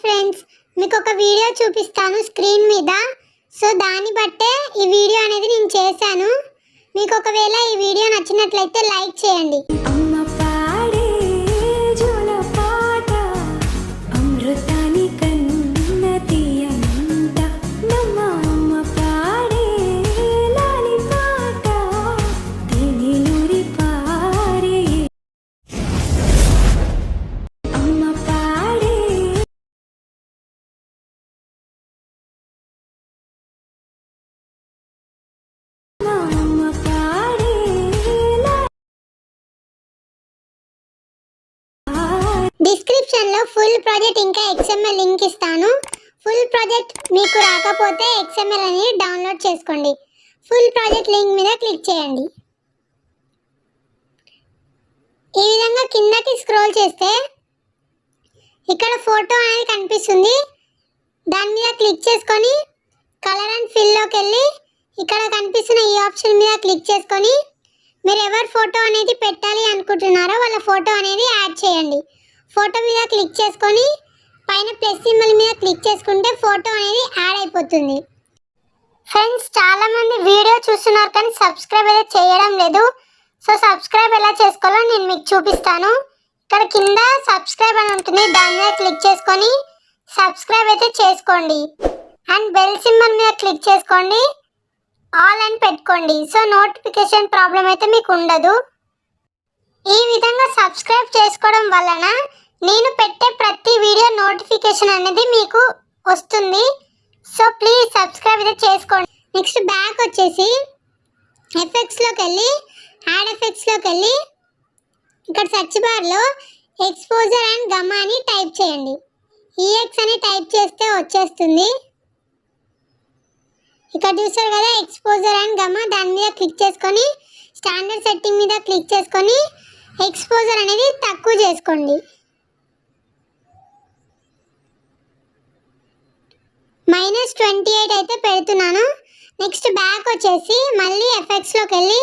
Friends, మీకు ఒక video చూపిస్తాను స్క్రీన్ మీద. సో దాన్ని బట్టే ఈ వీడియో అనేది నేను చేశాను. మీకు ఒకవేళ ఈ వీడియో నచ్చినట్లయితే లైక్ చేయండి. డిస్క్రిప్షన్ లో ఫుల్ ప్రాజెక్ట్ ఇంకా XML లింక్ ఇస్తాను. ఫుల్ ప్రాజెక్ట్ మీకు రాకపోతే XML అనేది డౌన్లోడ్ చేసుకోండి. ఫుల్ ప్రాజెక్ట్ లింక్ మీద క్లిక్ చేయండి. ఈ విధంగా కిందకి స్క్రోల్ చేస్తే ఇక్కడ ఫోటో అనేది కనిపిస్తుంది. దాని మీద క్లిక్ చేసుకొని కలర్ అండ్ ఫిల్ లోకి వెళ్ళి ఇక్కడ కనిపిస్తున్న ఈ ఆప్షన్ మీద క్లిక్ చేసుకొని మీరు ఎవరి ఫోటో అనేది పెట్టాలి అనుకుంటున్నారో వాళ్ళ ఫోటో అనేది యాడ్ చేయండి. ఫోటో మీద క్లిక్ చేసుకొని పైన ప్లస్ సింబల్ మీద క్లిక్ చేసుకుంటే ఫోటో అనేది యాడ్ అయిపోతుంది. ఫ్రెండ్స్, చాలా మంది వీడియో చూస్తున్నారు కానీ సబ్స్క్రైబ్ అయితే చేయడం లేదు. సో సబ్స్క్రైబ్ ఎలా చేసుకోవాలో నేను మీకు చూపిస్తాను. ఇక్కడ కింద సబ్స్క్రైబ్ అని ఉంటుంది, దాని మీద క్లిక్ చేసుకొని సబ్స్క్రైబ్ అయితే చేసుకోండి. అండ్ బెల్ సింబల్ మీద క్లిక్ చేసుకోండి, ఆల్ అని పెట్టుకోండి. సో నోటిఫికేషన్ ప్రాబ్లం అయితే మీకు ఉండదు. ఈ విధంగా సబ్స్క్రైబ్ చేసుకోవడం వలన నేను పెట్టే ప్రతి వీడియో నోటిఫికేషన్ అనేది మీకు వస్తుంది. సో ప్లీజ్ సబ్స్క్రైబ్ అయితే చేసుకోండి. నెక్స్ట్ బ్యాక్ వచ్చేసి ఎఫెక్ట్స్లోకి వెళ్ళి యాడ్ ఎఫెక్ట్స్లోకి వెళ్ళి ఇక్కడ సెర్చ్ బార్లో ఎక్స్పోజర్ అండ్ గమ్మా అని టైప్ చేయండి. EX అని టైప్ చేస్తే వచ్చేస్తుంది. ఇక్కడ చూసారు కదా ఎక్స్పోజర్ అండ్ గమ్మా, దాని మీద క్లిక్ చేసుకొని స్టాండర్డ్ సెట్టింగ్ మీద క్లిక్ చేసుకొని ఎక్స్పోజర్ అనేది తక్కువ చేసుకోండి. -28 అయితే పెడుతున్నాను. నెక్స్ట్ బ్యాక్ వచ్చేసి మళ్ళీ ఎఫెక్ట్స్లోకి వెళ్ళి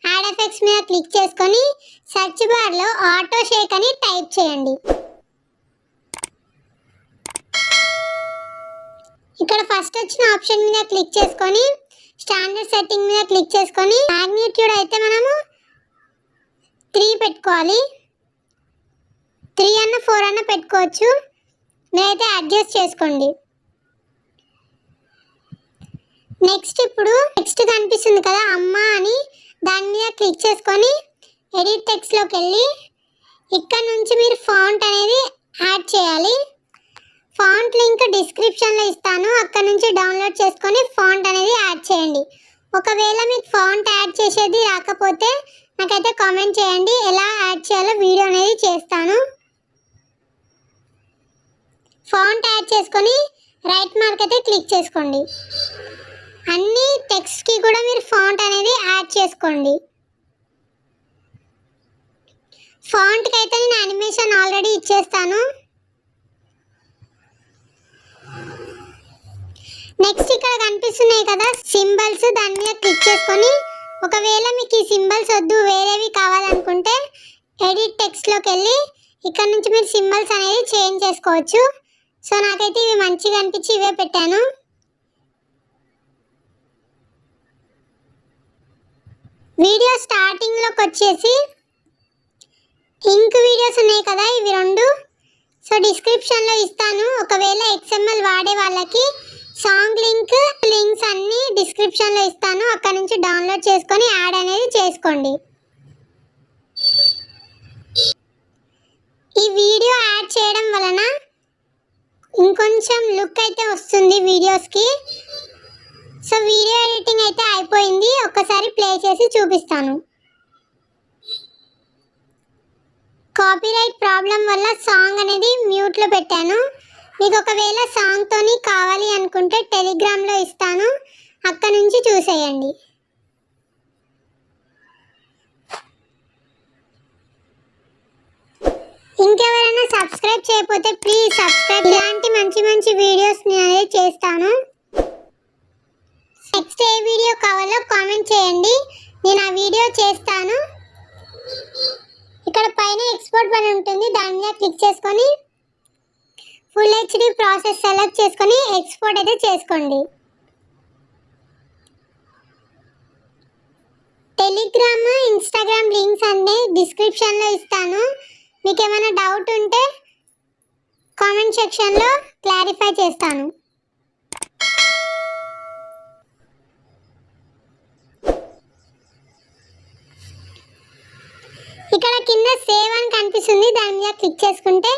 యాడ్ ఎఫెక్ట్స్ మీద క్లిక్ చేసుకొని సెర్చ్ బార్లో ఆటో షేక్ అని టైప్ చేయండి. ఇక్కడ ఫస్ట్ వచ్చిన ఆప్షన్ మీద క్లిక్ చేసుకొని స్టాండర్డ్ సెట్టింగ్ మీద క్లిక్ చేసుకొని మ్యాగ్నిట్యూడ్ అయితే మనము 3 పెట్టుకోవాలి. 3 అన్న 4 అన్న పెట్టుకోవచ్చు, మీరైతే అడ్జస్ట్ చేసుకోండి. నెక్స్ట్ ఇప్పుడు నెక్స్ట్ కనిపిస్తుంది కదా అమ్మ అని, దాని మీద క్లిక్ చేసుకొని ఎడిట్ టెక్స్ట్లోకి వెళ్ళి ఇక్కడ నుంచి మీరు ఫాంట్ అనేది యాడ్ చేయాలి. ఫాంట్ లింక్ డిస్క్రిప్షన్లో ఇస్తాను, అక్కడ నుంచి డౌన్లోడ్ చేసుకొని ఫాంట్ అనేది యాడ్ చేయండి. ఒకవేళ మీకు ఫాంట్ యాడ్ చేసేది రాకపోతే నాకైతే కామెంట్ చేయండి, ఎలా యాడ్ చేయాలో వీడియో అనేది చేస్తాను. ఫాంట్ యాడ్ చేసుకొని రైట్ మార్క్ అయితే క్లిక్ చేసుకోండి. అన్ని టెక్స్ట్కి కూడా మీరు ఫాంట్ అనేది యాడ్ చేసుకోండి. ఫాంట్కి అయితే నేను యానిమేషన్ ఆల్రెడీ ఇచ్చేస్తాను. నెక్స్ట్ ఇక్కడ కనిపిస్తున్నాయి కదా సింబల్స్, దాని మీద క్లిక్ చేసుకొని ఒకవేళ మీకు ఈ సింబల్స్ వద్దు వేరేవి కావాలనుకుంటే ఎడిట్ టెక్స్ట్లోకి వెళ్ళి ఇక్కడ నుంచి మీరు సింబల్స్ అనేది చేంజ్ చేసుకోవచ్చు. సో నాకైతే ఇవి మంచిగా అనిపించి ఇవే పెట్టాను. వీడియో స్టార్టింగ్లోకి వచ్చేసి ఇంక్ వీడియోస్ ఉన్నాయి కదా ఇవి 2, సో డిస్క్రిప్షన్లో ఇస్తాను. ఒకవేళ XML వాడే వాళ్ళకి సాంగ్ లింక్స్ అన్నీ డిస్క్రిప్షన్లో ఇస్తాను, అక్కడ నుంచి డౌన్లోడ్ చేసుకొని యాడ్ అనేది చేసుకోండి. ఈ వీడియో యాడ్ చేయడం వలన ఇంకొంచెం లుక్ అయితే వస్తుంది వీడియోస్కి. సో వీడియో ఎడిటింగ్ అయితే అయిపోయింది, ఒక్కసారి ప్లే చేసి చూపిస్తాను. కాపీరైట్ ప్రాబ్లం వల్ల సాంగ్ అనేది మ్యూట్లో పెట్టాను. మీకు ఒకవేళ సాంగ్తోని కావాలి అనుకుంటే టెలిగ్రామ్లో ఇస్తాను, అక్కడ నుంచి చూసేయండి. ఇంకెవరైనా సబ్స్క్రైబ్ చేయకపోతే ప్లీజ్ సబ్స్క్రైబ్. ఇలాంటి మంచి మంచి వీడియోస్ నేను చేస్తాను. నెక్స్ట్ ఏ వీడియో కావాలో కామెంట్ చేయండి, నేను ఆ వీడియో చేస్తాను. ఇక్కడ పైన ఎక్స్పోర్ట్ బటన్ ఉంటుంది, దాని మీద క్లిక్ చేసుకొని ఫుల్ హెచ్డి ప్రాసెస్ సెలెక్ట్ చేసుకొని ఎక్స్పోర్ట్ అయితే చేసుకోండి. టెలిగ్రామ్, ఇన్స్టాగ్రామ్ లింక్స్ అన్ని డిస్క్రిప్షన్లో ఇస్తాను. మీకు ఏమైనా డౌట్ ఉంటే కామెంట్ సెక్షన్లో క్లారిఫై చేస్తాను. ఇక్కడ కింద సేవ్ అని కనిపిస్తుంది, దాని మీద క్లిక్ చేసుకుంటే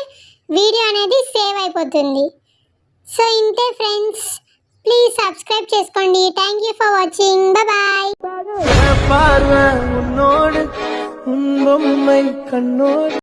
వీడియో అనేది సేవ్ అయిపోతుంది. సో ఇంతే ఫ్రెండ్స్, ప్లీజ్ సబ్స్క్రైబ్ చేసుకోండి. Thank you for watching. Bye.